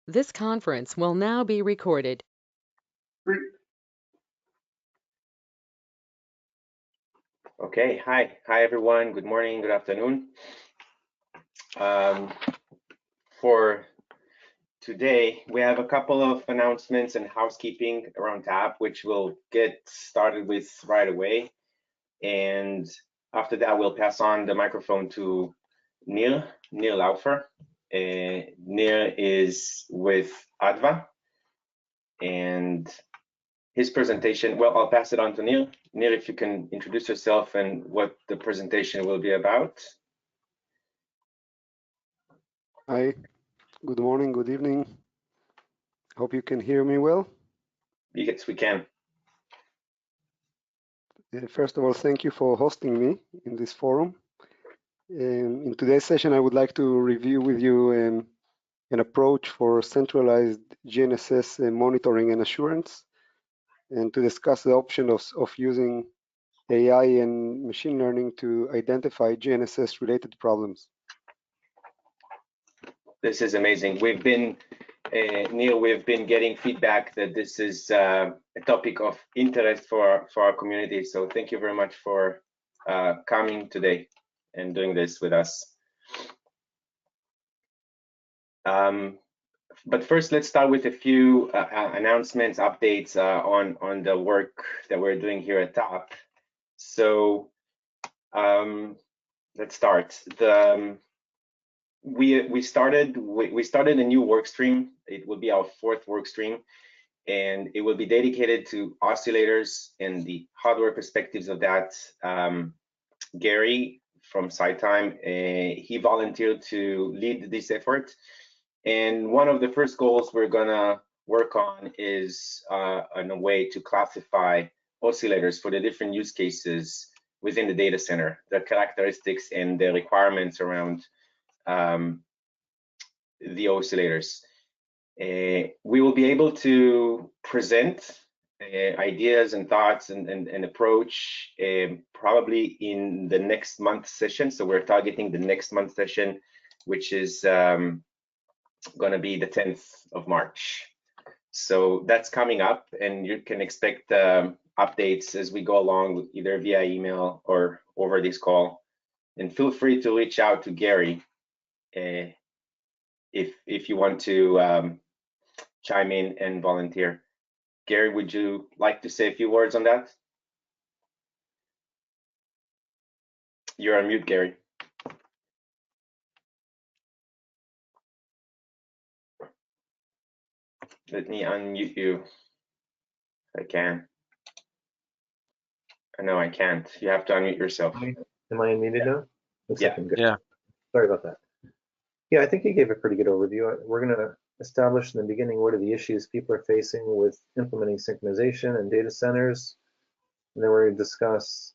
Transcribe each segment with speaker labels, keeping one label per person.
Speaker 1: This conference will now be recorded.
Speaker 2: Okay, hi everyone. Good morning, good afternoon. For today, we have a couple of announcements and housekeeping around TAP, which we'll get started with right away. And after that, we'll pass on the microphone to Nir Laufer. Nir is with ADVA, and his presentation, well, I'll pass it on to Nir. Nir, if you can introduce yourself and what the presentation will be about.
Speaker 3: Hi, good morning, good evening. Hope you can hear me well.
Speaker 2: Yes, we can.
Speaker 3: First of all, thank you for hosting me in this forum. In today's session, I would like to review with you an approach for centralized GNSS monitoring and assurance, and to discuss the option of using AI and machine learning to identify GNSS related problems.
Speaker 2: This is amazing. We've been, Neil, we've been getting feedback that this is a topic of interest for our community. So thank you very much for coming today and doing this with us. But first, let's start with a few announcements, updates on the work that we're doing here at TAP. So let's start. We started a new work stream. It will be our fourth work stream, and it will be dedicated to oscillators and the hardware perspectives of that. Gary from SiTime, he volunteered to lead this effort, and one of the first goals we're gonna work on is on a way to classify oscillators for the different use cases within the data center, the characteristics and the requirements around the oscillators. We will be able to present ideas and thoughts and approach probably in the next month session. So we're targeting the next month session, which is going to be the 10th of March. So that's coming up, and you can expect updates as we go along, either via email or over this call. And feel free to reach out to Gary if you want to chime in and volunteer. Gary, would you like to say a few words on that? You're on mute, Gary. Let me unmute you if I can. No, I can't. You have to unmute yourself.
Speaker 4: Am I unmuted now? Looks
Speaker 2: Yeah.
Speaker 4: like I'm good.
Speaker 5: Yeah.
Speaker 4: Sorry about that. Yeah, I think you gave a pretty good overview. We're going to establish in the beginning what are the issues people are facing with implementing synchronization in data centers. And then we're going to discuss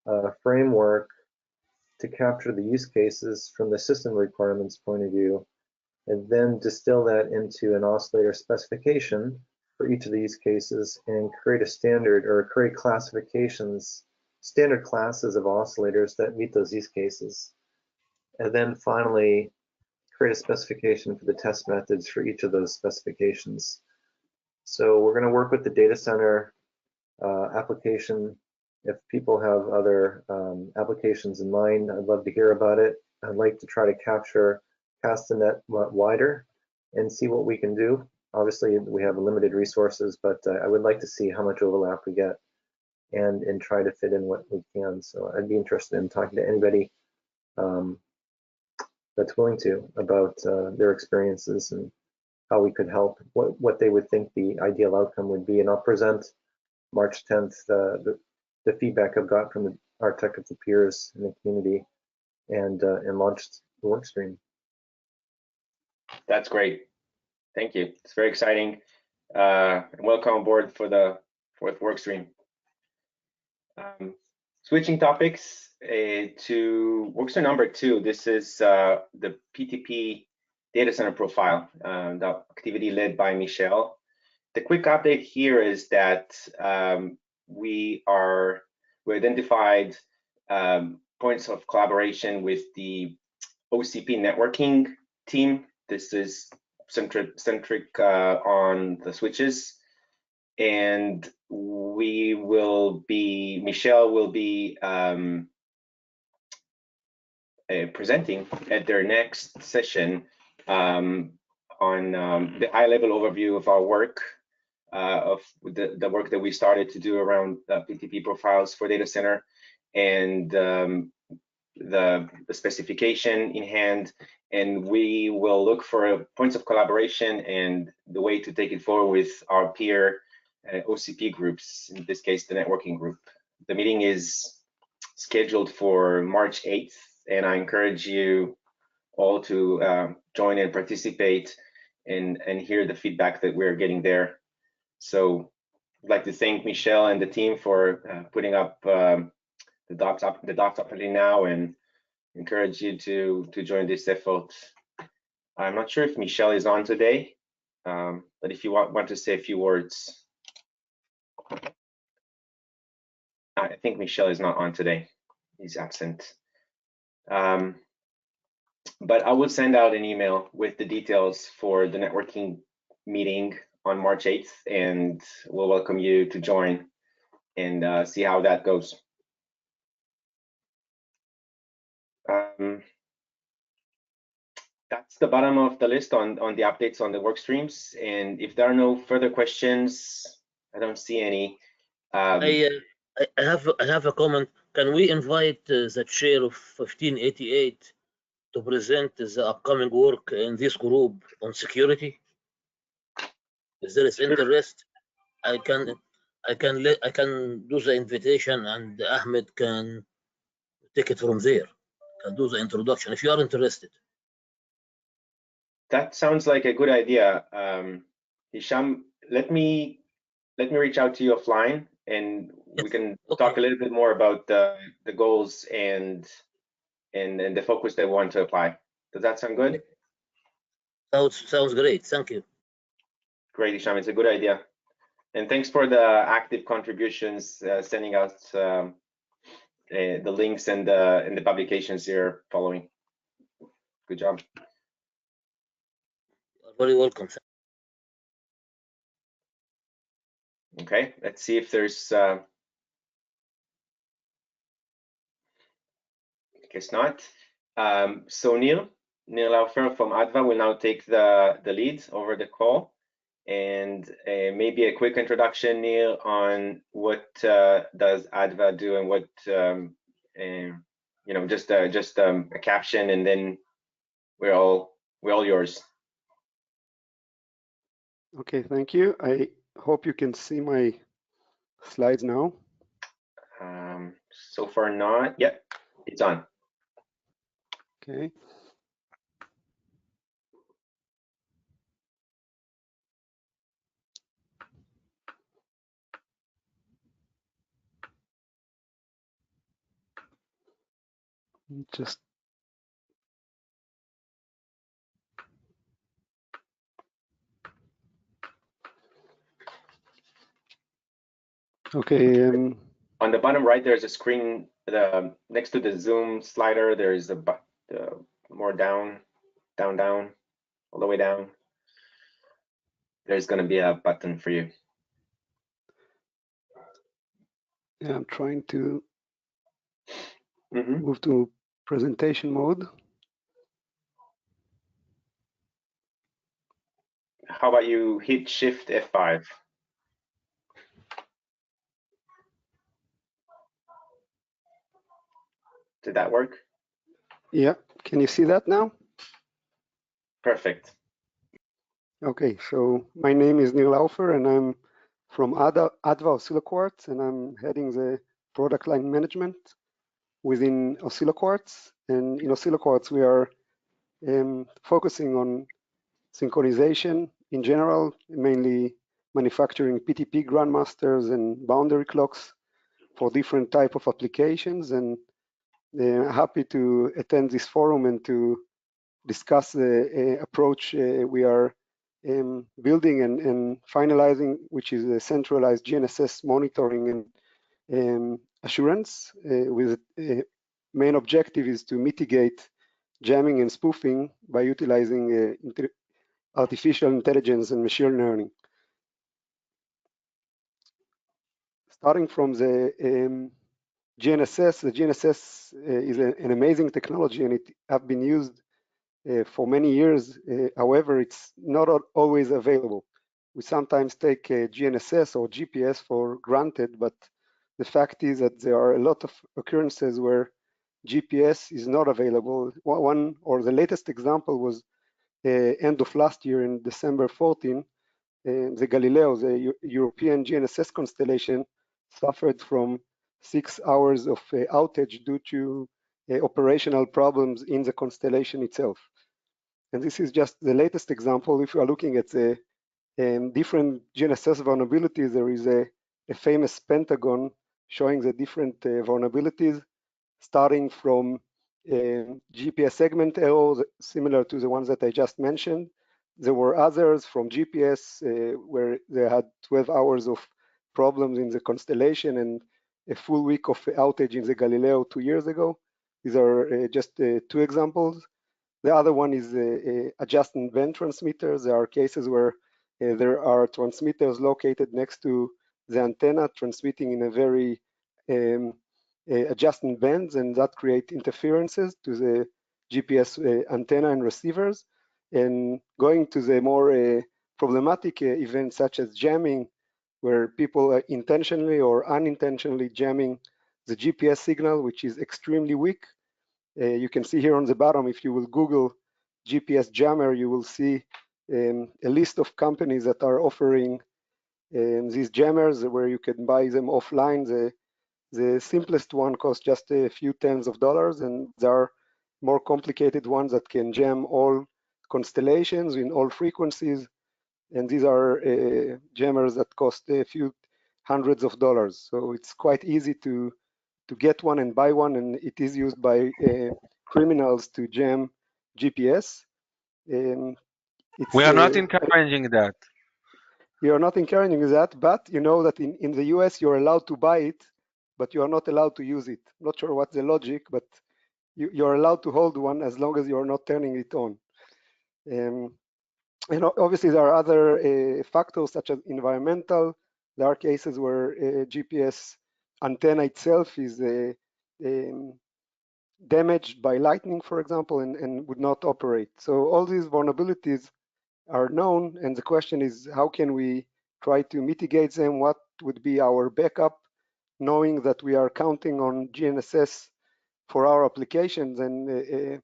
Speaker 4: a framework to capture the use cases from the system requirements point of view, and then distill that into an oscillator specification for each of the use cases and create a standard or create classifications, standard classes of oscillators that meet those use cases. And then finally, create a specification for the test methods for each of those specifications. So we're going to work with the data center application. If people have other applications in mind, I'd love to hear about it. I'd like to try to cast the net wider and see what we can do. Obviously, we have limited resources, but I would like to see how much overlap we get and try to fit in what we can. So I'd be interested in talking to anybody that's willing to about their experiences and how we could help, what they would think the ideal outcome would be. And I'll present March 10th the feedback I've got from our technical peers in the community and launched the work stream.
Speaker 2: That's great. Thank you. It's very exciting. And welcome aboard for the fourth work stream. Switching topics to work stream number 2. This is the PTP data center profile, the activity led by Michelle. The quick update here is that we identified points of collaboration with the OCP networking team. This is centric on the switches, and Michelle will be presenting at their next session on the high-level overview of our work, of the work that we started to do around PTP profiles for data center, and the specification in hand. And we will look for points of collaboration and the way to take it forward with our peer OCP groups, in this case, the networking group. The meeting is scheduled for March 8th, and I encourage you all to join and participate and hear the feedback that we're getting there. So I'd like to thank Michelle and the team for putting up the docs up already now, and encourage you to join this effort. I'm not sure if Michelle is on today, but if you want to say a few words. I think Michelle is not on today. He's absent. But I will send out an email with the details for the networking meeting on March 8th, and we'll welcome you to join and see how that goes. That's the bottom of the list on the updates on the work streams. And if there are no further questions, I don't see any.
Speaker 5: I have a comment. Can we invite the chair of 1588 to present the upcoming work in this group on security? If there is interest, I can do the invitation, and Ahmed can take it from there. Can do the introduction if you are interested.
Speaker 2: That sounds like a good idea. Hisham, let me reach out to you offline, and we can talk a little bit more about the goals and the focus they want to apply. Does that sound good?
Speaker 5: Sounds great. Thank you.
Speaker 2: Great, Hisham. It's a good idea. And thanks for the active contributions, sending out the links and the publications you're following. Good job.
Speaker 5: You're very welcome.
Speaker 2: Okay, let's see if there's. Guess not. So Neil Laufer from ADVA will now take the lead over the call, and maybe a quick introduction, Neil, on what does ADVA do, and what just a caption, and then we're all yours.
Speaker 3: Okay, thank you. I hope you can see my slides now.
Speaker 2: So far not. Yep, it's on.
Speaker 3: Okay. Just okay.
Speaker 2: On the bottom right, there's a screen. Next to the Zoom slider, there's a more down, all the way down. There's going to be a button for you.
Speaker 3: Yeah, I'm trying to move to presentation mode.
Speaker 2: How about you hit Shift F5? Did that work?
Speaker 3: Yeah, can you see that now?
Speaker 2: Perfect.
Speaker 3: Okay, so my name is Neil Laufer, and I'm from ADVA Oscilloquartz, and I'm heading the product line management within Oscilloquartz. And in Oscilloquartz, we are focusing on synchronization in general, mainly manufacturing PTP grandmasters and boundary clocks for different type of applications. And happy to attend this forum and to discuss the approach we are building and finalizing, which is a centralized GNSS monitoring and assurance. With main objective is to mitigate jamming and spoofing by utilizing artificial intelligence and machine learning. Starting from the GNSS, the GNSS is an amazing technology, and it has been used for many years. However, it's not always available. We sometimes take GNSS or GPS for granted, but the fact is that there are a lot of occurrences where GPS is not available. One or the latest example was end of last year in December 14, the Galileo, the European GNSS constellation, suffered from 6 hours of outage due to operational problems in the constellation itself. And this is just the latest example. If you are looking at the different GNSS vulnerabilities, there is a famous pentagon showing the different vulnerabilities, starting from GPS segment errors, similar to the ones that I just mentioned. There were others from GPS where they had 12 hours of problems in the constellation and a full week of outage in the Galileo 2 years ago. These are just 2 examples. The other one is adjusting band transmitters. There are cases where there are transmitters located next to the antenna transmitting in a very adjusting bands, and that create interferences to the GPS antenna and receivers. And going to the more problematic events such as jamming, where people are intentionally or unintentionally jamming the GPS signal, which is extremely weak. You can see here on the bottom, if you will Google GPS jammer, you will see a list of companies that are offering these jammers where you can buy them offline. The simplest one costs just a few tens of dollars, and there are more complicated ones that can jam all constellations in all frequencies. And these are jammers that cost a few hundreds of dollars. So it's quite easy to get one and buy one, and it is used by criminals to jam GPS.
Speaker 6: We are not encouraging that.
Speaker 3: You are not encouraging that, but you know that in the US you're allowed to buy it, but you are not allowed to use it. Not sure what's the logic, but you're allowed to hold one as long as you're not turning it on. And obviously there are other factors such as environmental. There are cases where GPS antenna itself is damaged by lightning, for example, and would not operate. So all these vulnerabilities are known, and the question is, how can we try to mitigate them? What would be our backup, knowing that we are counting on GNSS for our applications, and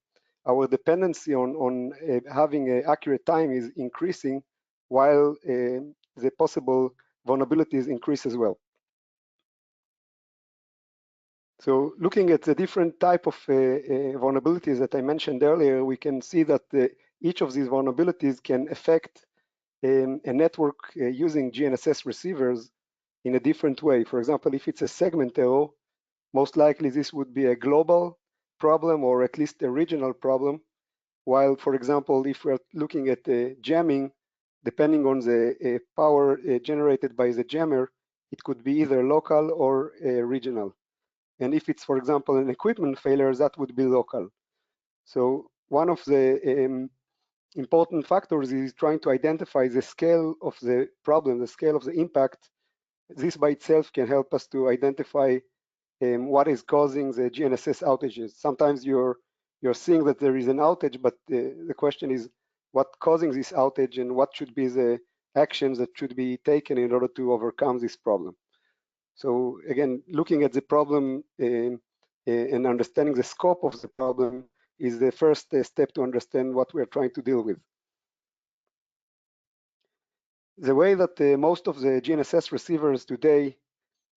Speaker 3: our dependency on having an accurate time is increasing, while the possible vulnerabilities increase as well. So looking at the different type of vulnerabilities that I mentioned earlier, we can see that each of these vulnerabilities can affect a network using GNSS receivers in a different way. For example, if it's a segment error, most likely this would be a global problem or at least a regional problem. While, for example, if we're looking at jamming, depending on the power generated by the jammer, it could be either local or regional. And if it's, for example, an equipment failure, that would be local. So one of the important factors is trying to identify the scale of the problem, the scale of the impact. This by itself can help us to identify what is causing the GNSS outages. Sometimes you're seeing that there is an outage, but the question is what causing this outage and what should be the actions that should be taken in order to overcome this problem. So again, looking at the problem and understanding the scope of the problem is the first step to understand what we're trying to deal with. The way that most of the GNSS receivers today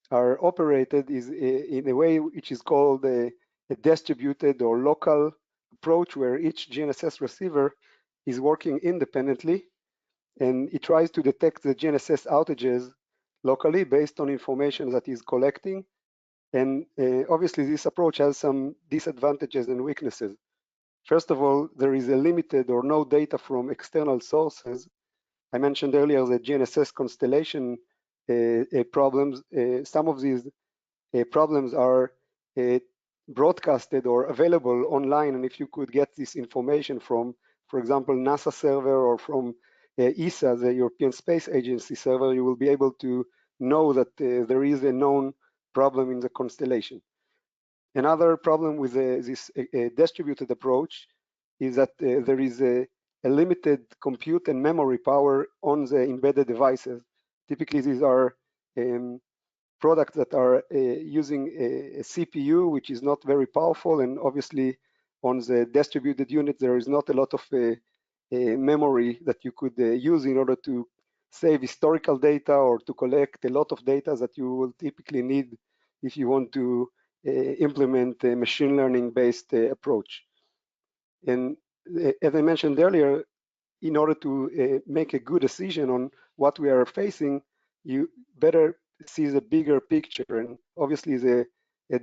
Speaker 3: are operated is in a way which is called a distributed or local approach, where each GNSS receiver is working independently, and it tries to detect the GNSS outages locally based on information that is collecting. And obviously this approach has some disadvantages and weaknesses. First of all, there is a limited or no data from external sources. I mentioned earlier the GNSS constellation problems. Some of these problems are broadcasted or available online, and if you could get this information from for example, NASA server or from ESA, the European Space Agency server, you will be able to know that there is a known problem in the constellation. Another problem with this distributed approach is that there is a limited compute and memory power on the embedded devices. Typically, these are products that are using a CPU, which is not very powerful, and obviously on the distributed unit, there is not a lot of memory that you could use in order to save historical data or to collect a lot of data that you will typically need if you want to implement a machine learning based approach. And as I mentioned earlier, in order to make a good decision on what we are facing, you better see the bigger picture. And obviously the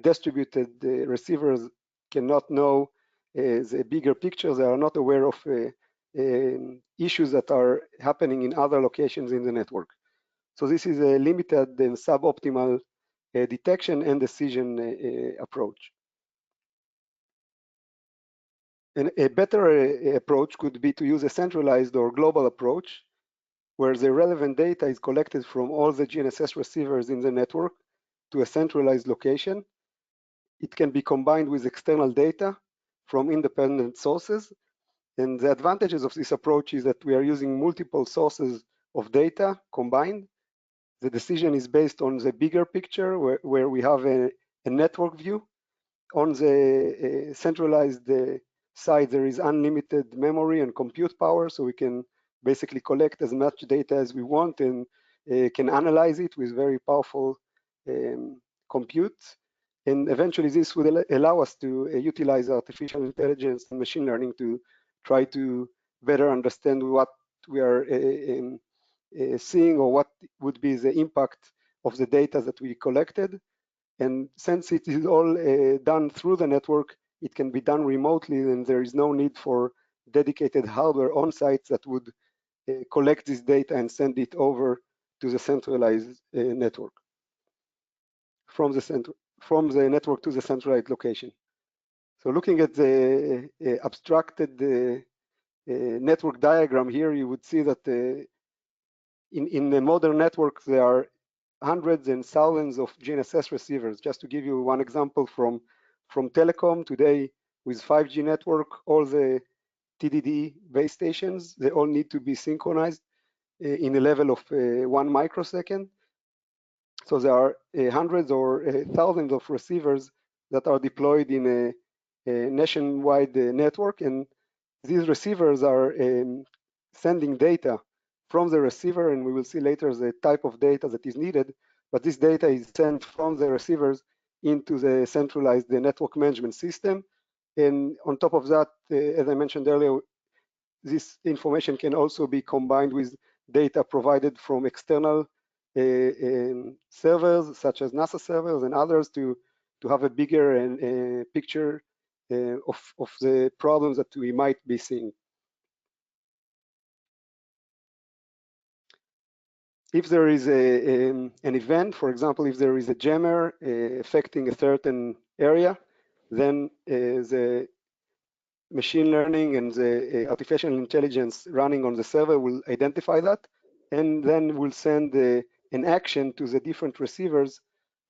Speaker 3: distributed receivers cannot know the bigger picture. They are not aware of issues that are happening in other locations in the network. So this is a limited and suboptimal detection and decision approach. And a better approach could be to use a centralized or global approach, where the relevant data is collected from all the GNSS receivers in the network to a centralized location. It can be combined with external data from independent sources. And the advantages of this approach is that we are using multiple sources of data combined. The decision is based on the bigger picture where we have a network view. On the centralized side, there is unlimited memory and compute power, so we can basically collect as much data as we want and can analyze it with very powerful compute. And eventually this would allow us to utilize artificial intelligence and machine learning to try to better understand what we are seeing or what would be the impact of the data that we collected. And since it is all done through the network, it can be done remotely, and there is no need for dedicated hardware on site that would collect this data and send it over to the centralized network from the network to the centralized location. So looking at the abstracted network diagram here, you would see that in the modern network, there are hundreds and thousands of GNSS receivers. Just to give you one example from telecom today, with 5G network, all the TDD base stations, they all need to be synchronized in a level of 1 microsecond. So there are hundreds or thousands of receivers that are deployed in a nationwide network, and these receivers are sending data from the receiver, and we will see later the type of data that is needed, but this data is sent from the receivers into the centralized network management system. And on top of that, as I mentioned earlier, this information can also be combined with data provided from external servers, such as NASA servers and others, to have a bigger picture of the problems that we might be seeing. If there is an event, for example, if there is a jammer affecting a certain area, then the machine learning and the artificial intelligence running on the server will identify that, and then will send an action to the different receivers.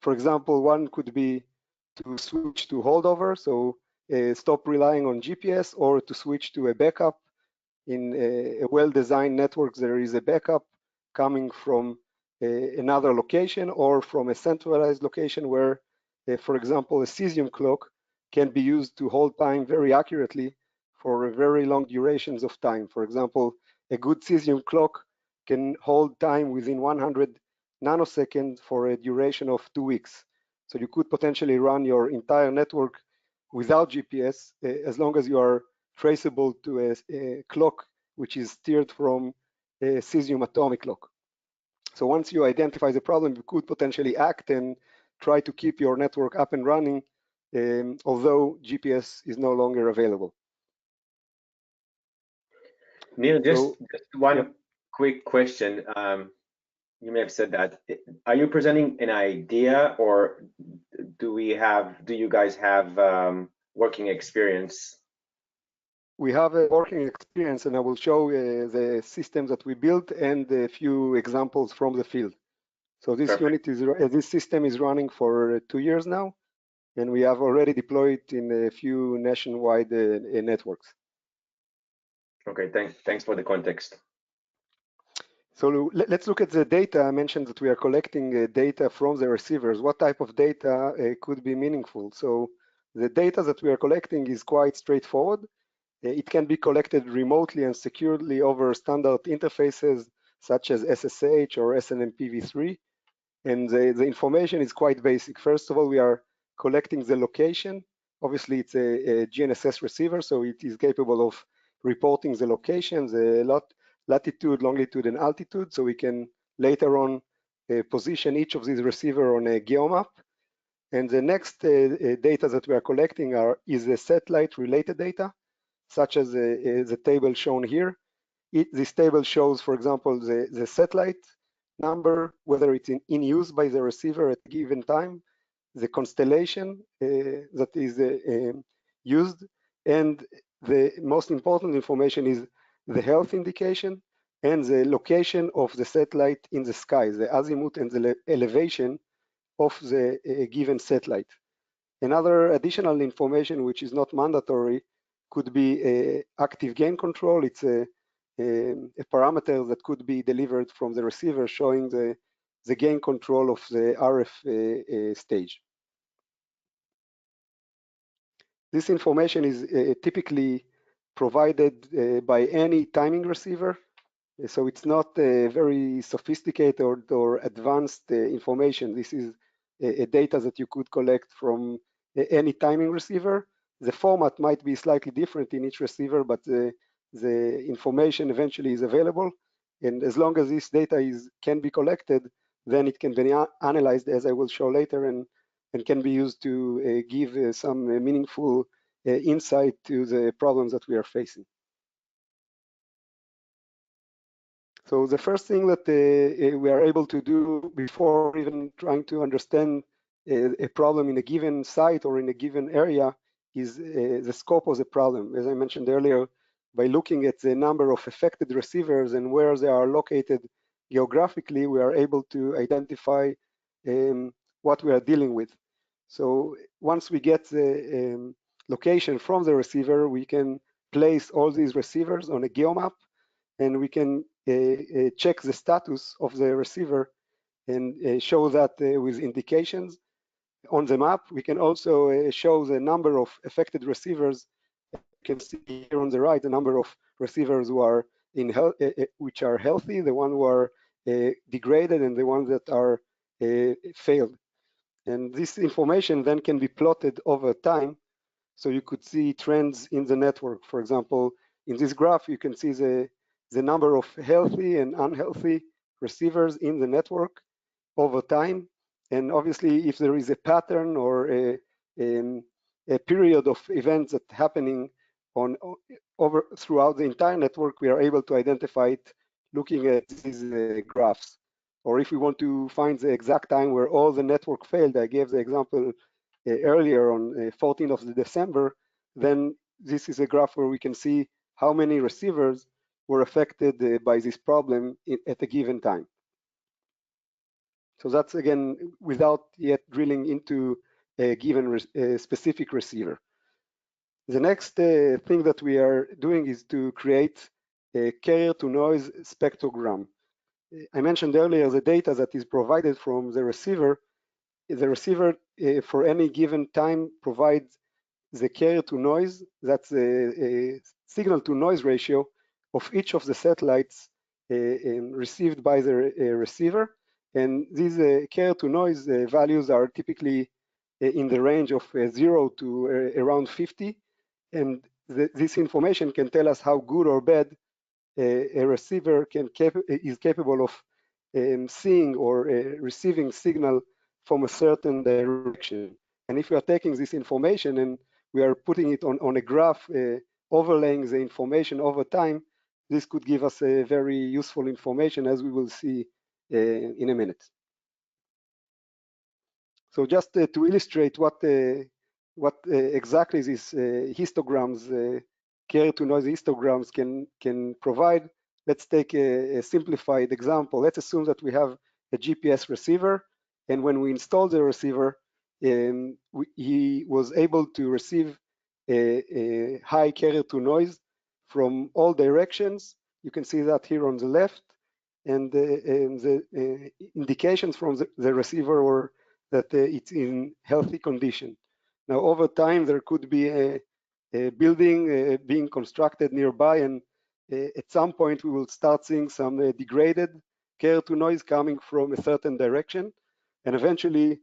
Speaker 3: For example, one could be to switch to holdover, so stop relying on GPS, or to switch to a backup. In a well-designed network, there is a backup coming from another location or from a centralized location where, for example, a cesium clock can be used to hold time very accurately for very long durations of time. For example, a good cesium clock can hold time within 100 nanoseconds for a duration of 2 weeks. So you could potentially run your entire network without GPS as long as you are traceable to a clock which is steered from a cesium atomic clock. So once you identify the problem, you could potentially act and try to keep your network up and running, although GPS is no longer available.
Speaker 2: Neil, just one quick question. You may have said that. Are you presenting an idea, or do you guys have working experience
Speaker 3: we have a working experience, and I will show the systems that we built and a few examples from the field. So this
Speaker 2: Perfect.
Speaker 3: this system is running for 2 years now, and we have already deployed in a few nationwide networks.
Speaker 2: Okay, thanks for the context.
Speaker 3: So let's look at the data. I mentioned that we are collecting data from the receivers. What type of data could be meaningful? So the data that we are collecting is quite straightforward. It can be collected remotely and securely over standard interfaces such as SSH or SNMP v3. And the information is quite basic. First of all, we are collecting the location. Obviously, it's a GNSS receiver, so it is capable of reporting the location, the latitude, longitude, and altitude, so we can later on position each of these receivers on a geomap. And the next data that we are collecting is the satellite-related data, such as the table shown here. This table shows, for example, the satellite number, whether it's in use by the receiver at a given time, the constellation that is used, and the most important information is the health indication and the location of the satellite in the sky, the azimuth and the elevation of the given satellite. Another additional information which is not mandatory could be active gain control. It's a parameter that could be delivered from the receiver showing the gain control of the RF stage. This information is typically provided by any timing receiver, so it's not very sophisticated or advanced information. This is data that you could collect from any timing receiver. The format might be slightly different in each receiver, but the information eventually is available. And as long as this data can be collected, then it can be analyzed, as I will show later, and can be used to give some meaningful insight to the problems that we are facing. So the first thing that we are able to do before even trying to understand a problem in a given site or in a given area is the scope of the problem. As I mentioned earlier, by looking at the number of affected receivers and where they are located geographically, we are able to identify what we are dealing with. So once we get the location from the receiver, we can place all these receivers on a geomap, and we can check the status of the receiver and show that with indications on the map. We can also show the number of affected receivers. You can see here on the right the number of receivers who are which are healthy, the ones who are degraded, and the ones that are failed. And this information then can be plotted over time, so you could see trends in the network. For example, in this graph, you can see the number of healthy and unhealthy receivers in the network over time. And obviously, if there is a pattern or a period of events that happening throughout the entire network, we are able to identify it looking at these graphs. Or if we want to find the exact time where all the network failed, I gave the example earlier on 14th of December, then this is a graph where we can see how many receivers were affected by this problem at a given time. So that's, again, without yet drilling into a given specific receiver. The next thing that we are doing is to create a carrier-to-noise spectrogram. I mentioned earlier the data that is provided from the receiver. The receiver for any given time provides the carrier-to-noise, that's a signal-to-noise ratio of each of the satellites received by the receiver. And these carrier-to-noise values are typically in the range of 0 to around 50. And this information can tell us how good or bad a receiver is capable of seeing or receiving signal from a certain direction. And if we are taking this information and we are putting it on a graph, overlaying the information over time, this could give us a very useful information, as we will see in a minute. So just to illustrate what exactly these histograms carrier to noise histograms can provide. Let's take a simplified example. Let's assume that we have a GPS receiver, and when we install the receiver, he was able to receive a high carrier to noise from all directions. You can see that here on the left, and the indications from the receiver were that it's in healthy condition. Now, over time, there could be a building being constructed nearby, and at some point we will start seeing some degraded carrier to noise coming from a certain direction, and eventually,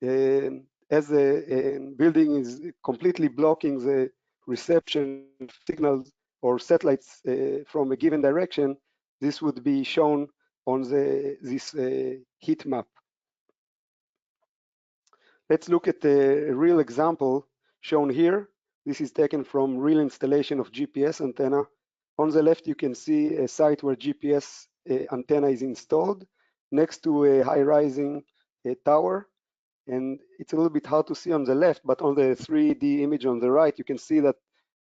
Speaker 3: as the building is completely blocking the reception signals or satellites from a given direction, this would be shown on this heat map. Let's look at a real example shown here. This is taken from real installation of GPS antenna. On the left, you can see a site where GPS antenna is installed next to a high-rising tower. And it's a little bit hard to see on the left, but on the 3D image on the right, you can see that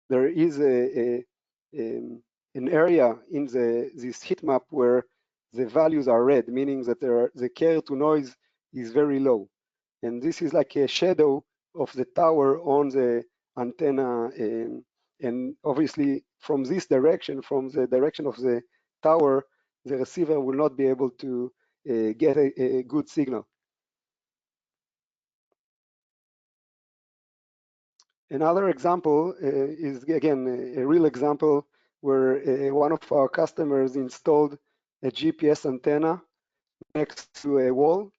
Speaker 3: there is an area in this heat map where the values are red, meaning that the carrier to noise is very low. And this is like a shadow of the tower on the antenna. And obviously from this direction, from the direction of the tower, the receiver will not be able to get a good signal. Another example is, again, a real example where one of our customers installed a GPS antenna next to a wall.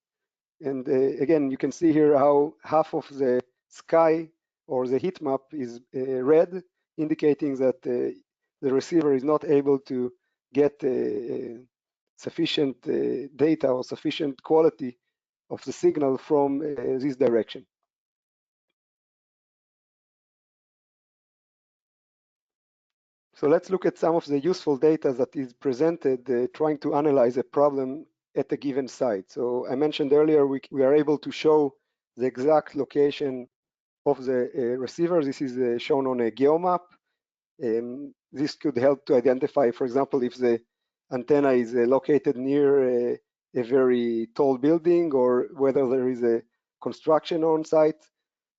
Speaker 3: And again, you can see here how half of the sky or the heat map is red, indicating that the receiver is not able to get sufficient data or sufficient quality of the signal from this direction. So let's look at some of the useful data that is presented trying to analyze a problem at a given site. So I mentioned earlier we are able to show the exact location of the receiver. This is shown on a geomap. This could help to identify, for example, if the antenna is located near a very tall building or whether there is a construction on site.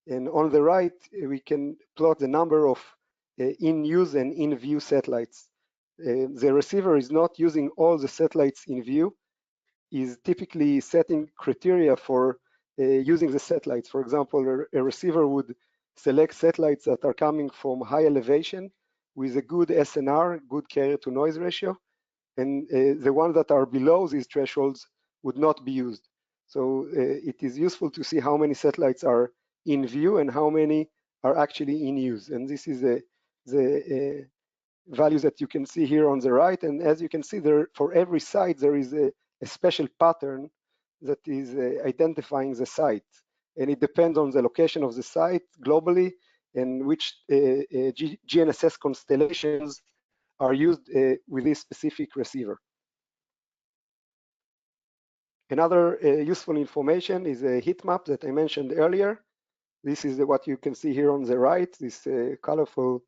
Speaker 3: And on the right, we can plot the number of in-use and in-view satellites. The receiver is not using all the satellites in view, is typically setting criteria for using the satellites. For example, a receiver would select satellites that are coming from high elevation with a good SNR, good carrier to noise ratio, and the ones that are below these thresholds would not be used. So it is useful to see how many satellites are in view and how many are actually in use. And this is the values that you can see here on the right. And as you can see, there for every site, there is a special pattern that is identifying the site. And it depends on the location of the site globally and which GNSS constellations are used with this specific receiver. Another useful information is a heat map that I mentioned earlier. This is what you can see here on the right, this colorful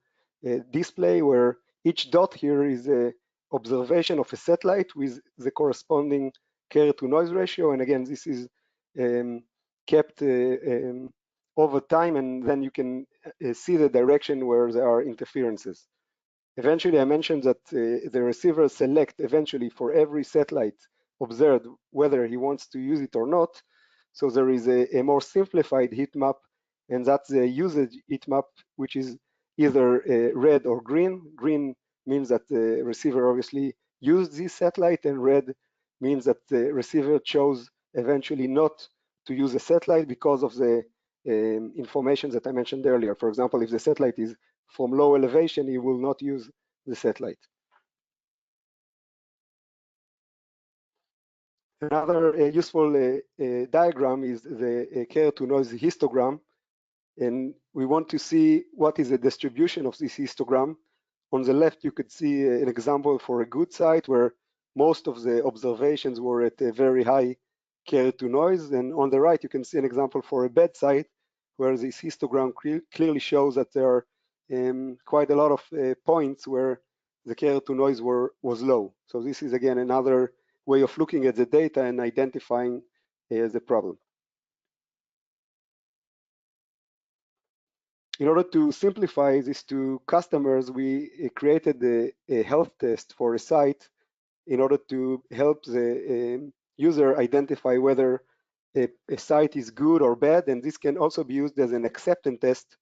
Speaker 3: display where each dot here is an observation of a satellite with the corresponding carrier to noise ratio. And again, this is kept over time, and then you can see the direction where there are interferences. Eventually, I mentioned that the receiver select eventually for every satellite observed whether he wants to use it or not. So there is a more simplified heat map, and that's the usage heat map, which is either red or green. Green means that the receiver obviously used this satellite, and red means that the receiver chose eventually not to use a satellite because of the information that I mentioned earlier. For example, if the satellite is from low elevation, he will not use the satellite. Another useful diagram is the carrier to noise histogram. And we want to see what is the distribution of this histogram. On the left, you could see an example for a good site where most of the observations were at a very high carrier to noise. And on the right, you can see an example for a bad site where this histogram clearly shows that there are quite a lot of points where the carrier to noise was low. So this is again another way of looking at the data and identifying the problem. In order to simplify this to customers, we created a health test for a site in order to help the user identify whether a site is good or bad, and this can also be used as an acceptance test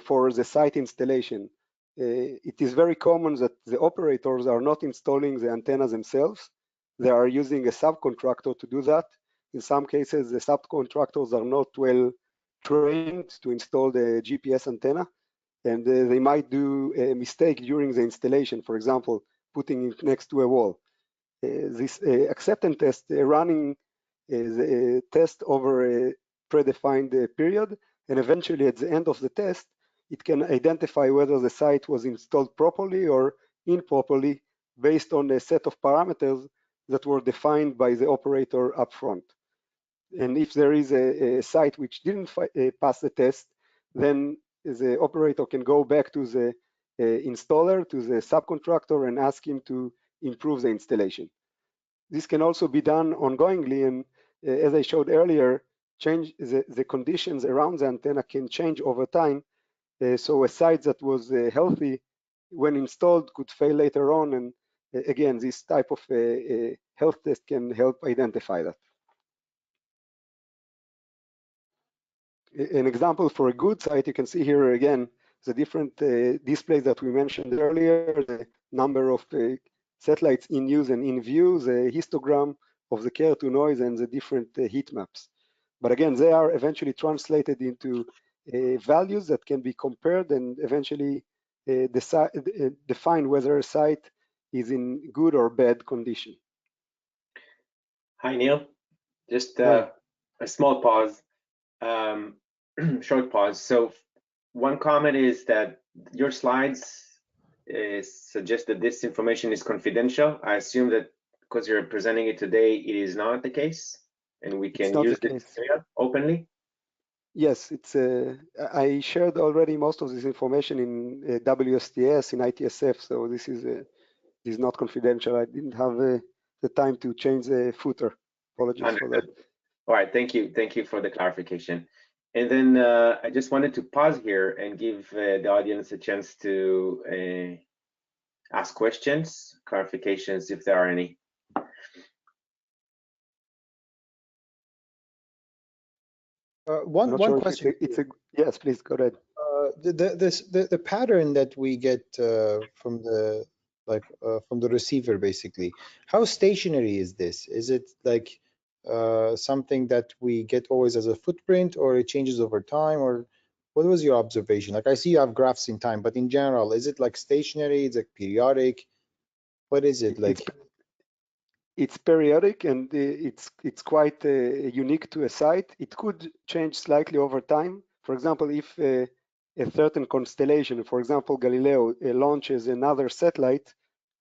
Speaker 3: for the site installation. It is very common that the operators are not installing the antennas themselves. They are using a subcontractor to do that. In some cases, the subcontractors are not well trained to install the GPS antenna, and they might do a mistake during the installation, for example, putting it next to a wall. This acceptance test running the test over a predefined period, and eventually at the end of the test, it can identify whether the site was installed properly or improperly based on a set of parameters that were defined by the operator upfront. And if there is a site which didn't pass the test, then the operator can go back to the installer, to the subcontractor, and ask him to improve the installation. This can also be done ongoingly, and as I showed earlier, change the conditions around the antenna can change over time. So a site that was healthy when installed could fail later on, and again, this type of health test can help identify that. An example for a good site, you can see here again the different displays that we mentioned earlier, the number of satellites in use and in view, the histogram of the carrier to noise, and the different heat maps. But again, they are eventually translated into values that can be compared and eventually define whether a site is in good or bad condition.
Speaker 2: Hi, Neil. Just a small pause, short pause. So one comment is that your slides suggest that this information is confidential. I assume that because you're presenting it today, it is not the case, and we can use this data openly?
Speaker 3: Yes, it's. I shared already most of this information in WSTS, in ITSF, so this is not confidential. I didn't have the time to change the footer. Apologies for that.
Speaker 2: All right, thank you. Thank you for the clarification. And then I just wanted to pause here and give the audience a chance to ask questions, clarifications, if there are any.
Speaker 3: One question. Yes, please go ahead.
Speaker 7: The pattern that we get from the receiver, basically, how stationary is this? Is it like something that we get always as a footprint, or it changes over time, or what was your observation? Like, I see you have graphs in time, but in general, is it like stationary? Is it periodic? What is it like?
Speaker 3: It's periodic, and it's quite unique to a site. It could change slightly over time. For example, if a certain constellation, for example, Galileo, launches another satellite,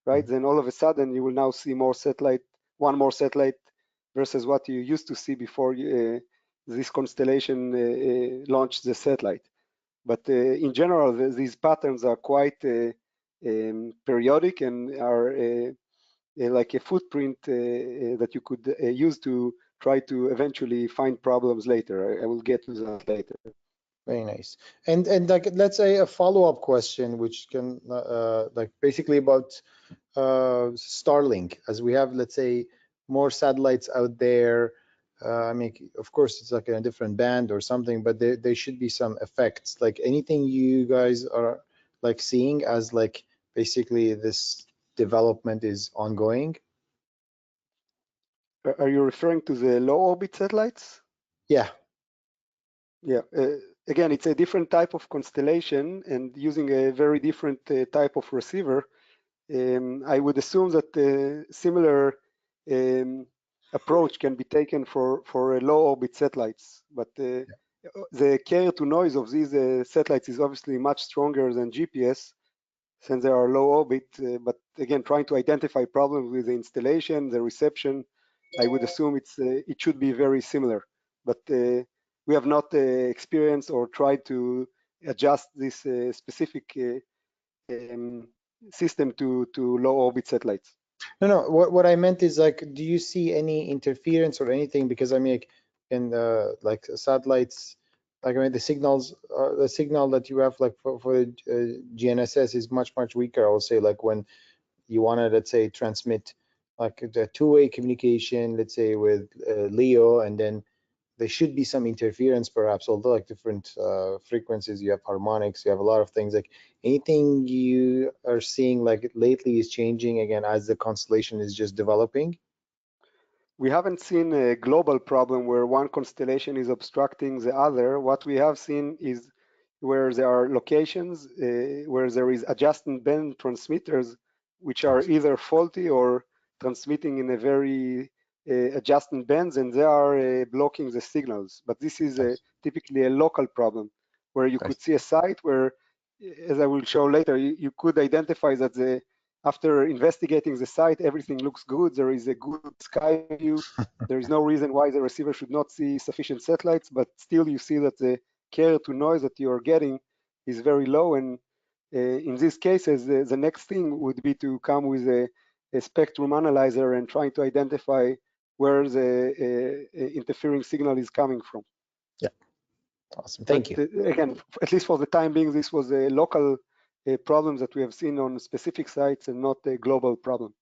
Speaker 3: right? Then all of a sudden you will now see one more satellite versus what you used to see before this constellation launched the satellite. But in general, these patterns are quite periodic and are like a footprint that you could use to try to eventually find problems later. I will get to that later.
Speaker 7: Very nice. And like, let's say a follow-up question, which can like basically about Starlink, as we have, let's say, more satellites out there. I mean, of course, it's like in a different band or something, but there should be some effects. Like, anything you guys are like seeing as like basically this development is ongoing?
Speaker 3: Are you referring to the low orbit satellites?
Speaker 7: Yeah.
Speaker 3: Yeah. Again, it's a different type of constellation and using a very different type of receiver. I would assume that a similar approach can be taken for low orbit satellites, but the carrier to noise of these satellites is obviously much stronger than GPS, since they are low orbit. But again, trying to identify problems with the installation, the reception, I would assume it should be very similar. But we have not experienced or tried to adjust this specific system to low orbit satellites.
Speaker 7: No, what I meant is like, do you see any interference or anything? Because I mean, in like satellites, like I mean, the signal that you have like for the GNSS is much weaker. I would say, like when you want to, let's say, transmit like the two-way communication, let's say with LEO, and then there should be some interference perhaps, although like different frequencies, you have harmonics, you have a lot of things. Like anything you are seeing like lately is changing again as the constellation is just developing?
Speaker 3: We haven't seen a global problem where one constellation is obstructing the other. What we have seen is where there are locations where there is adjacent band transmitters which are either faulty or transmitting in a very adjacent bands, and they are blocking the signals. But this is typically a local problem where you could see a site where, as I will show later, you could identify that after investigating the site, everything looks good. There is a good sky view. There is no reason why the receiver should not see sufficient satellites, but still you see that the carrier to noise that you're getting is very low. And in these cases, the next thing would be to come with a spectrum analyzer and trying to identify where the interfering signal is coming from.
Speaker 7: Yeah, awesome. Thank you.
Speaker 3: Again, at least for the time being, this was a local problem that we have seen on specific sites and not a global problem.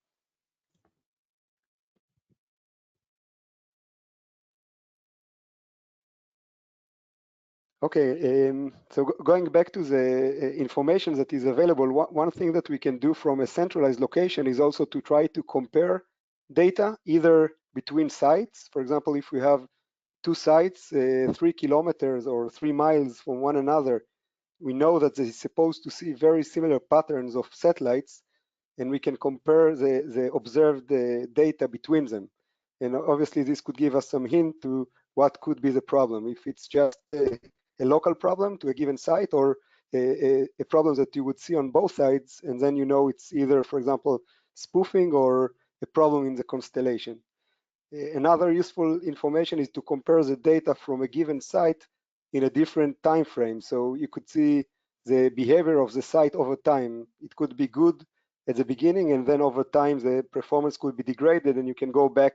Speaker 3: Okay, so going back to the information that is available, one thing that we can do from a centralized location is also to try to compare data either between sites. For example, if we have two sites 3 kilometers or 3 miles from one another, we know that they're supposed to see very similar patterns of satellites, and we can compare the observed data between them. And obviously this could give us some hint to what could be the problem, if it's just a local problem to a given site or a problem that you would see on both sides, and then you know it's either, for example, spoofing or a problem in the constellation. Another useful information is to compare the data from a given site in a different time frame. So you could see the behavior of the site over time. It could be good at the beginning, and then over time the performance could be degraded, and you can go back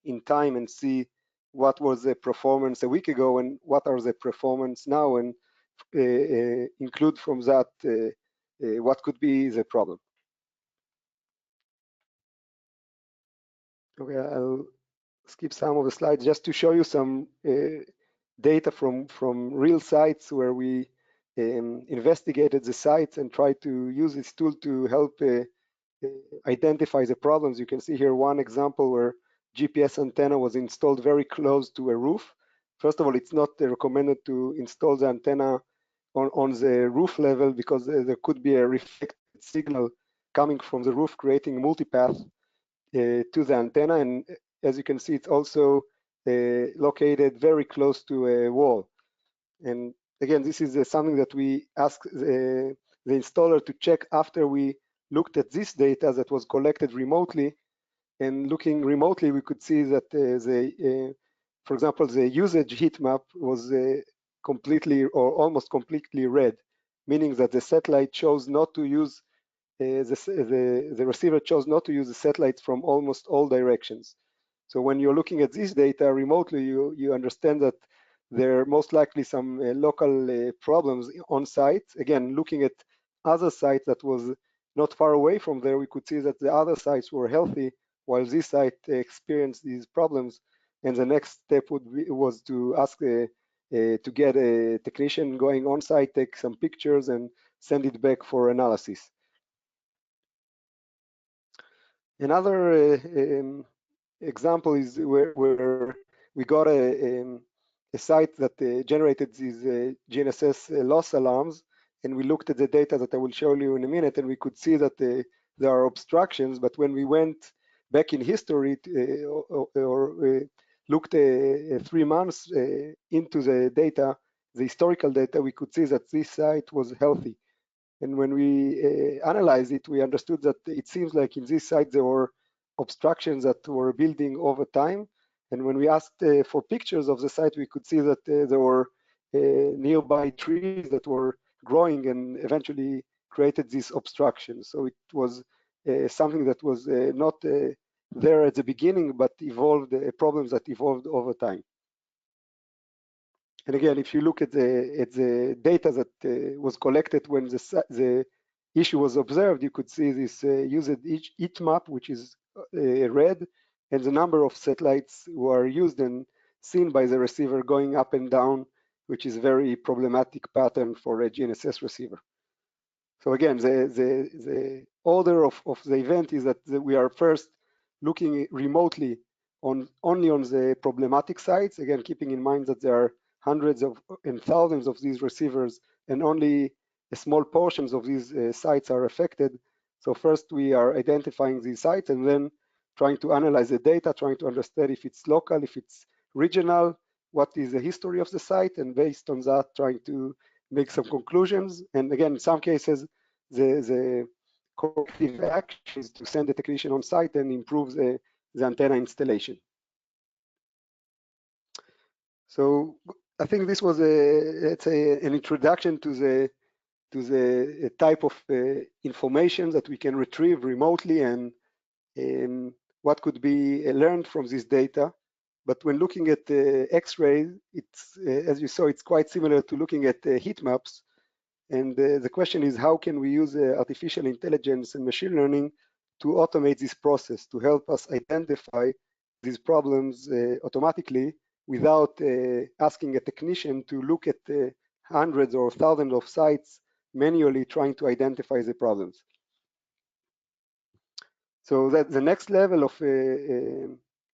Speaker 3: in time and see what was the performance a week ago and what are the performance now, and include from that what could be the problem. Okay, I'll skip some of the slides just to show you some data from real sites where we investigated the sites and tried to use this tool to help identify the problems. You can see here one example where GPS antenna was installed very close to a roof. First of all, it's not recommended to install the antenna on the roof level because there could be a reflected signal coming from the roof, creating multipath to the antenna. And as you can see, it's also located very close to a wall. And again, this is something that we ask the installer to check after we looked at this data that was collected remotely. And looking remotely, we could see that for example, the usage heat map was completely or almost completely red, meaning that the satellite chose not to use the receiver chose not to use the satellites from almost all directions. So when you're looking at this data remotely, you understand that there are most likely some local problems on site. Again, looking at other sites that was not far away from there, we could see that the other sites were healthy while this site experienced these problems. And the next step was to ask to get a technician going on site, take some pictures and send it back for analysis. Another example is where we got a site that generated these GNSS loss alarms, and we looked at the data that I will show you in a minute, and we could see that there are obstructions. But when we went back in history or looked 3 months into the data, the historical data, we could see that this site was healthy. And when we analyzed it, we understood that it seems like in this site there were obstructions that were building over time. And when we asked for pictures of the site, we could see that there were nearby trees that were growing and eventually created this obstruction. So it was something that was not there at the beginning, but evolved problems that evolved over time. And again, if you look at the data that was collected when the issue was observed, you could see this used heat map, which is red, and the number of satellites who are used and seen by the receiver going up and down, which is a very problematic pattern for a GNSS receiver. So again, the order of the event is that we are first looking remotely only on the problematic sites, again, keeping in mind that there are hundreds and thousands of these receivers and only a small portions of these sites are affected. So first we are identifying these sites and then trying to analyze the data, trying to understand if it's local, if it's regional, what is the history of the site, and based on that trying to make some conclusions. And again, in some cases, the corrective action is to send the technician on site and improve the antenna installation. So I think this was let's say an introduction to the type of information that we can retrieve remotely and what could be learned from this data. But when looking at X-ray, it's as you saw, it's quite similar to looking at heat maps. And the question is, how can we use artificial intelligence and machine learning to automate this process, to help us identify these problems automatically without asking a technician to look at hundreds or thousands of sites manually trying to identify the problems. So that the next level of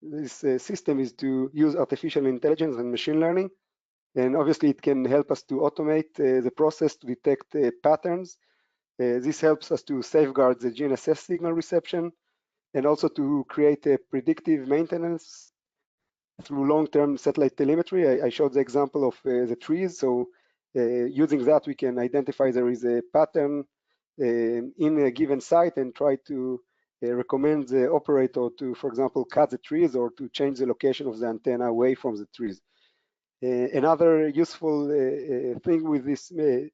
Speaker 3: this system is to use artificial intelligence and machine learning. And obviously it can help us to automate the process to detect patterns. This helps us to safeguard the GNSS signal reception and also to create a predictive maintenance through long-term satellite telemetry. I showed the example of the trees. So using that, we can identify there is a pattern in a given site and try to recommend the operator to, for example, cut the trees or to change the location of the antenna away from the trees. Another useful thing with this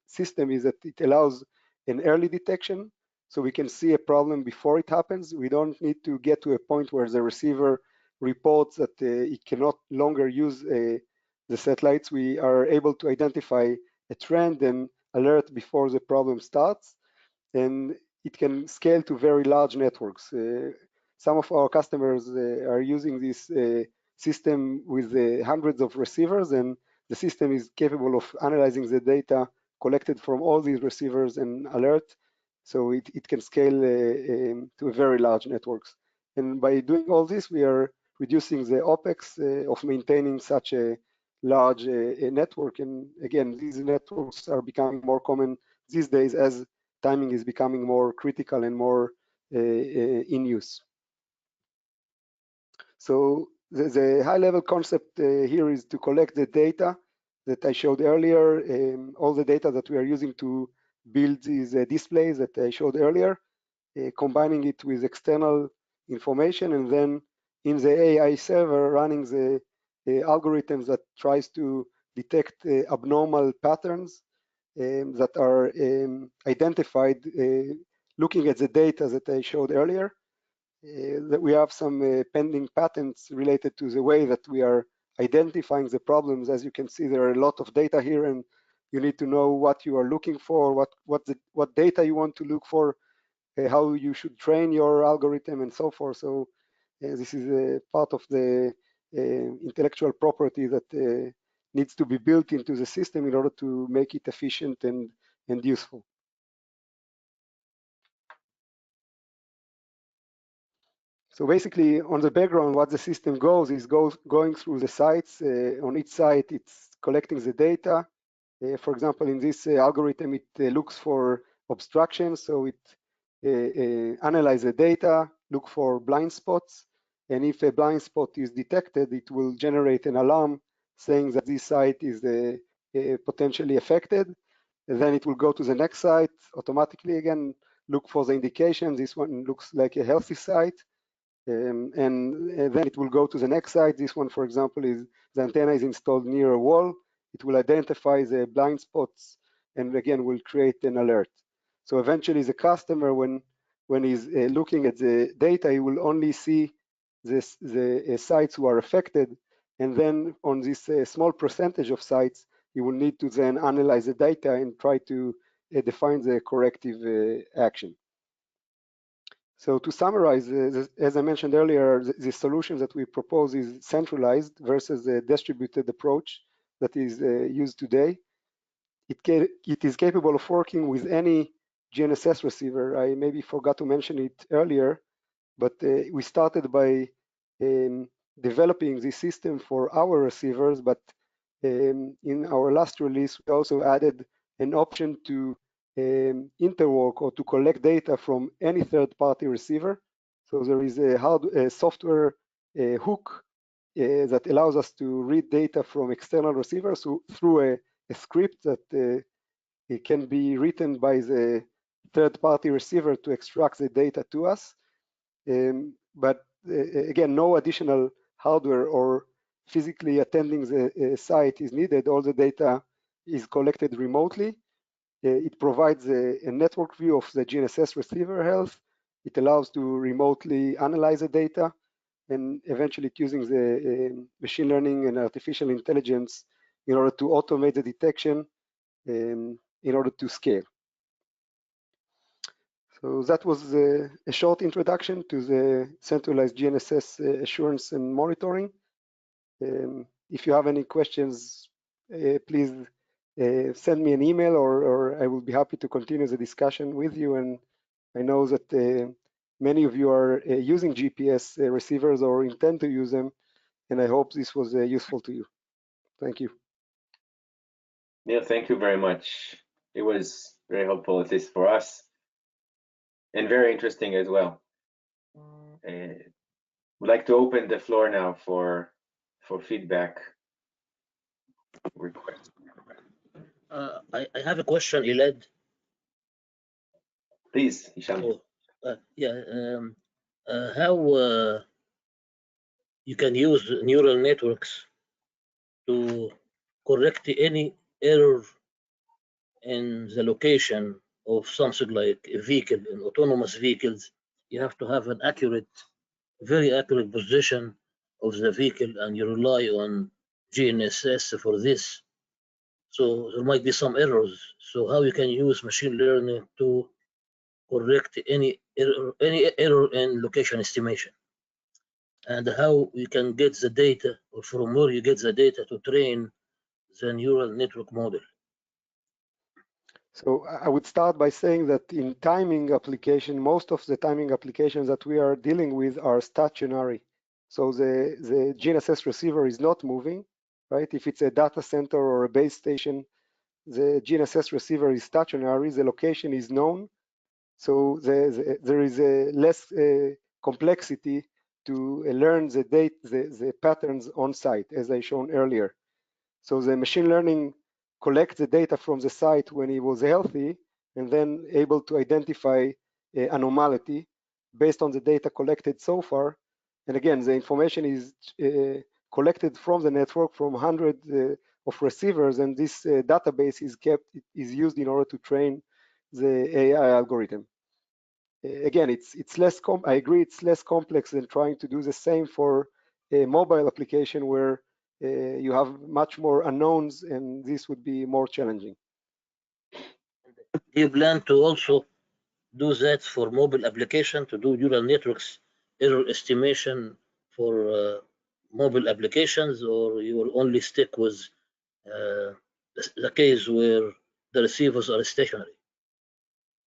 Speaker 3: system is that it allows an early detection, so we can see a problem before it happens. We don't need to get to a point where the receiver reports that it cannot longer use the satellites. We are able to identify a trend and alert before the problem starts, and it can scale to very large networks. Some of our customers are using this system with hundreds of receivers, and the system is capable of analyzing the data collected from all these receivers and alert. So it can scale to very large networks. And by doing all this, we are reducing the OPEX of maintaining such a large network. And again, these networks are becoming more common these days as timing is becoming more critical and more in use. So the high-level concept here is to collect the data that I showed earlier, all the data that we are using to build these displays that I showed earlier, combining it with external information, and then in the AI server running the algorithms that tries to detect abnormal patterns that are identified looking at the data that I showed earlier. That we have some pending patents related to the way that we are identifying the problems. As you can see, there are a lot of data here, and you need to know what you are looking for, what data you want to look for, how you should train your algorithm, and so forth. So this is a part of the intellectual property that needs to be built into the system in order to make it efficient and useful. So basically, on the background, what the system goes is going through the sites. On each site, it's collecting the data. For example, in this algorithm, it looks for obstructions. So it analyzes the data, look for blind spots. And if a blind spot is detected, it will generate an alarm saying that this site is potentially affected. And then it will go to the next site automatically again, look for the indication. This one looks like a healthy site. And then it will go to the next site. This one, for example, is the antenna is installed near a wall. It will identify the blind spots and again will create an alert. So eventually the customer, when he's looking at the data, he will only see the sites who are affected, and then on this small percentage of sites, he will need to then analyze the data and try to define the corrective action. So to summarize, as I mentioned earlier, the solution that we propose is centralized versus the distributed approach that is used today. It is capable of working with any GNSS receiver. I maybe forgot to mention it earlier, but we started by developing this system for our receivers, but in our last release, we also added an option to interwork or to collect data from any third-party receiver. So there is a software hook that allows us to read data from external receivers through a script that it can be written by the third-party receiver to extract the data to us. But again, no additional hardware or physically attending the site is needed. All the data is collected remotely. It provides a network view of the GNSS receiver health. It allows to remotely analyze the data, and eventually using the machine learning and artificial intelligence in order to automate the detection in order to scale. So that was a short introduction to the centralized GNSS assurance and monitoring. If you have any questions, please send me an email, or I will be happy to continue the discussion with you. And I know that many of you are using GPS receivers or intend to use them, and I hope this was useful to you. Thank you.
Speaker 2: Yeah, thank you very much. It was very helpful, at least for us, and very interesting as well. We'd like to open the floor now for feedback requests.
Speaker 5: I have a question, Elad.
Speaker 2: Please, Hisham.
Speaker 5: How you can use neural networks to correct any error in the location of something like a vehicle. In autonomous vehicles, you have to have an accurate, very accurate position of the vehicle, and you rely on GNSS for this. So there might be some errors. So how you can use machine learning to correct any error in location estimation, and how you can get the data, or from where you get the data to train the neural network model.
Speaker 3: So I would start by saying that in timing application, most of the timing applications that we are dealing with are stationary. So the GNSS receiver is not moving, right? If it's a data center or a base station, the GNSS receiver is stationary, the location is known. So there is a less complexity to learn the patterns on site, as I shown earlier. So the machine learning collects the data from the site when it was healthy, and then able to identify anomaly based on the data collected so far. And again, the information is collected from the network from hundreds of receivers, and this database is used in order to train the AI algorithm. Again, it's less. I agree, it's less complex than trying to do the same for a mobile application where you have much more unknowns, and this would be more challenging.
Speaker 5: Do you plan to also do that for mobile application, to do neural networks error estimation for mobile applications, or you will only stick with the case where the receivers are stationary?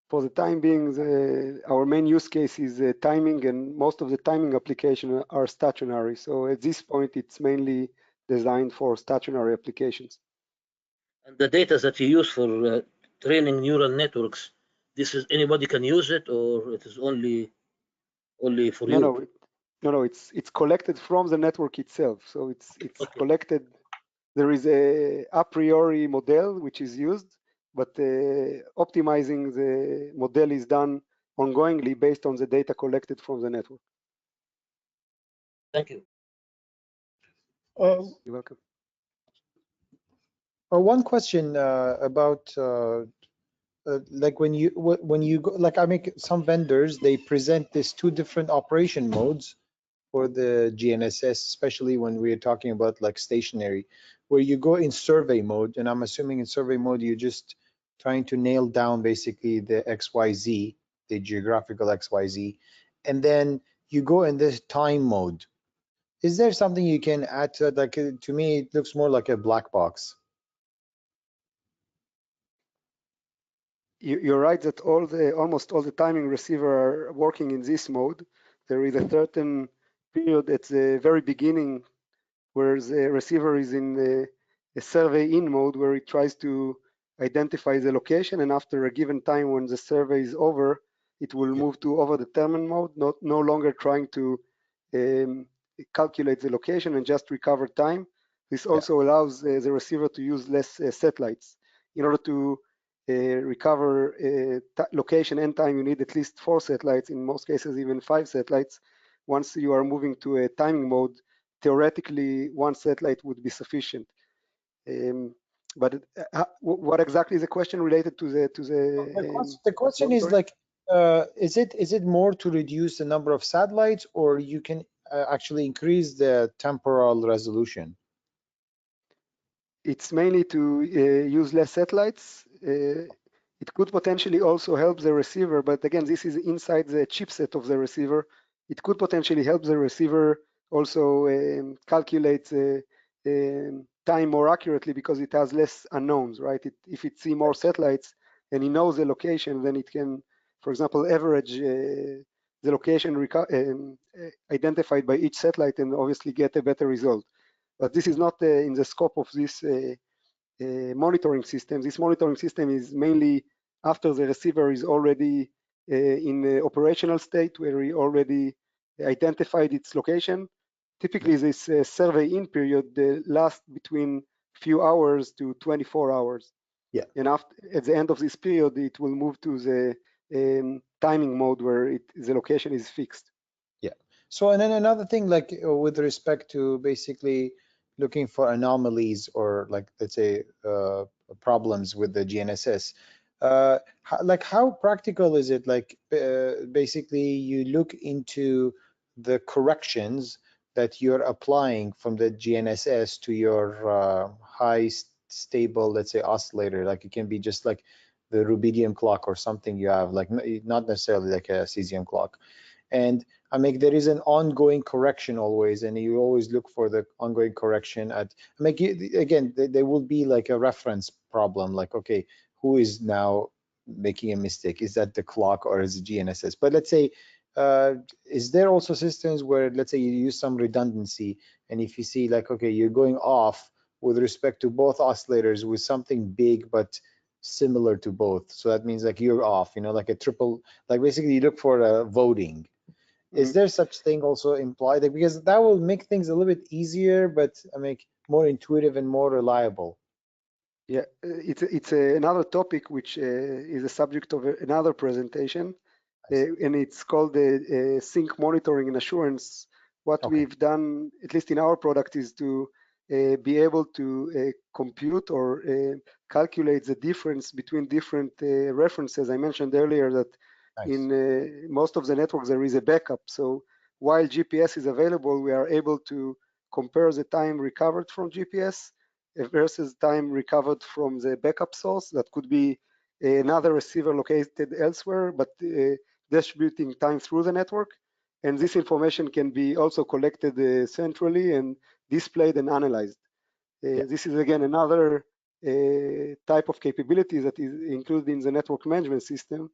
Speaker 3: For the time being, our main use case is timing, and most of the timing applications are stationary. So at this point, it's mainly designed for stationary applications.
Speaker 5: And the data that you use for training neural networks, this is anybody can use it, or it is only for you?
Speaker 3: No, it's collected from the network itself. So it's okay. Collected. There is a priori model which is used, but optimizing the model is done ongoingly based on the data collected from the network.
Speaker 5: Thank you.
Speaker 3: You're welcome.
Speaker 7: One question about like when you go, like I make some vendors, they present this two different operation modes for the GNSS, especially when we're talking about like stationary, where you go in survey mode, and I'm assuming in survey mode you're just trying to nail down basically the XYZ, the geographical XYZ, and then you go in this time mode. Is there something you can add to it? Like to me, it looks more like a black box.
Speaker 3: You're right that almost all the timing receiver are working in this mode. There is a certain period at the very beginning where the receiver is in a survey in mode where it tries to identify the location, and after a given time when the survey is over, it will move to overdetermined mode, no longer trying to calculate the location and just recover time. This also allows the receiver to use less satellites. In order to recover location and time, you need at least 4 satellites, in most cases even 5 satellites. Once you are moving to a timing mode, theoretically 1 satellite would be sufficient. But what exactly is the question related to
Speaker 7: the question is like, is it more to reduce the number of satellites, or you can actually increase the temporal resolution?
Speaker 3: It's mainly to use less satellites. It could potentially also help the receiver, but again, this is inside the chipset of the receiver. It could potentially help the receiver also calculate time more accurately because it has less unknowns, right? If it sees more satellites and it knows the location, then it can, for example, average the location identified by each satellite and obviously get a better result. But this is not in the scope of this monitoring system. This monitoring system is mainly after the receiver is already in the operational state where we already identified its location. Typically, this survey in period lasts between few hours to 24 hours.
Speaker 7: Yeah.
Speaker 3: And after, at the end of this period, it will move to the timing mode where the location is fixed.
Speaker 7: Yeah. So, and then another thing, like with respect to basically looking for anomalies or like, let's say, problems with the GNSS, how practical is it? Like basically you look into the corrections that you're applying from the GNSS to your high stable, let's say, oscillator. Like it can be just like the rubidium clock or something you have, like not necessarily like a cesium clock. And I mean, there is an ongoing correction always, and you always look for the ongoing correction at, I mean, again, there will be like a reference problem, like, okay, who is now making a mistake? Is that the clock or is it GNSS? But let's say, is there also systems where, let's say, you use some redundancy, and if you see like, okay, you're going off with respect to both oscillators with something big, but similar to both. So that means like you're off, you know, like a triple, like basically you look for a voting. Is there such thing also implied? Like, because that will make things a little bit easier, but make more intuitive and more reliable.
Speaker 3: Yeah, it's another topic which is a subject of another presentation, and it's called the sync monitoring and assurance. What we've done, at least in our product, is to be able to compute or calculate the difference between different references. I mentioned earlier that in most of the networks there is a backup. So while GPS is available, we are able to compare the time recovered from GPS versus time recovered from the backup source. That could be another receiver located elsewhere, but distributing time through the network. And this information can be also collected centrally and displayed and analyzed. This is again another type of capability that is included in the network management system.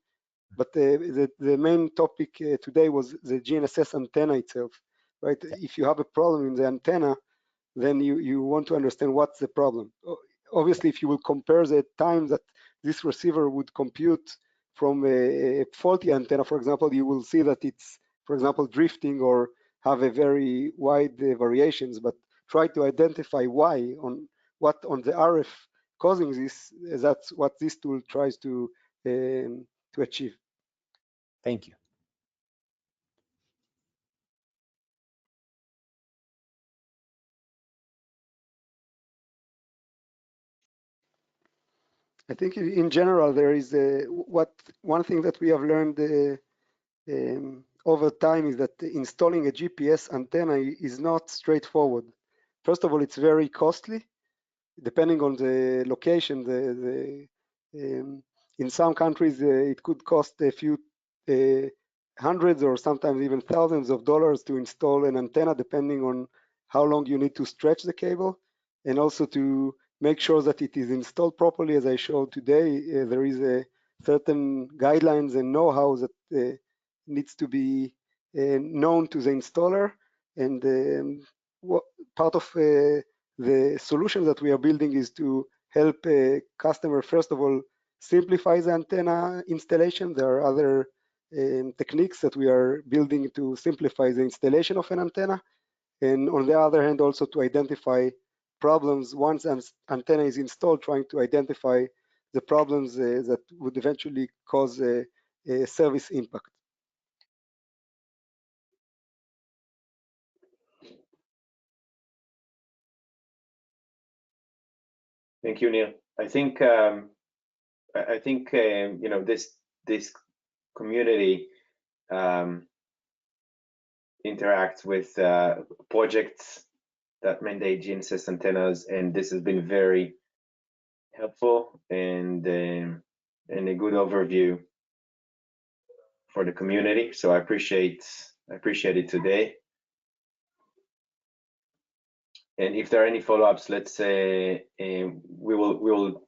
Speaker 3: But the main topic today was the GNSS antenna itself, right? If you have a problem in the antenna, then you want to understand what's the problem. Obviously, if you will compare the time that this receiver would compute from a faulty antenna, for example, you will see that it's, for example, drifting or have a very wide variations, but try to identify why on what on the RF causing this. That's what this tool tries to achieve.
Speaker 7: Thank you.
Speaker 3: I think in general there is one thing that we have learned over time is that installing a GPS antenna is not straightforward. First of all, it's very costly, depending on the location. In some countries, it could cost a few hundreds or sometimes even thousands of dollars to install an antenna, depending on how long you need to stretch the cable, and also to make sure that it is installed properly. As I showed today, there is a certain guidelines and know-how that needs to be known to the installer, and part of the solution that we are building is to help a customer, first of all, simplify the antenna installation. There are other techniques that we are building to simplify the installation of an antenna, and on the other hand, also to identify problems once an antenna is installed, trying to identify the problems that would eventually cause a service impact.
Speaker 2: Thank you, Neil. I think you know, this community interacts with projects that mandate GNSS antennas, and this has been very helpful and a good overview for the community. So I appreciate it today. And if there are any follow-ups, let's say we will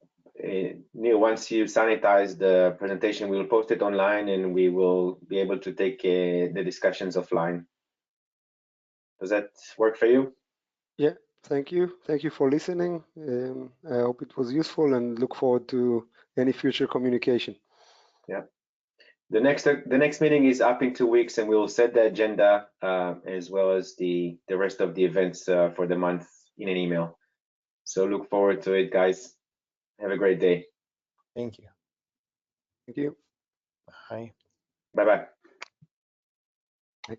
Speaker 2: Neil, once you sanitize the presentation, we will post it online and we will be able to take the discussions offline. Does that work for you?
Speaker 3: Yeah, thank you. Thank you for listening. I hope it was useful and look forward to any future communication.
Speaker 2: Yeah. The next meeting is up in 2 weeks, and we will set the agenda as well as the rest of the events for the month in an email. So look forward to it, guys. Have a great day.
Speaker 7: Thank you.
Speaker 3: Thank you.
Speaker 7: Bye.
Speaker 2: Bye-bye.
Speaker 3: Bye.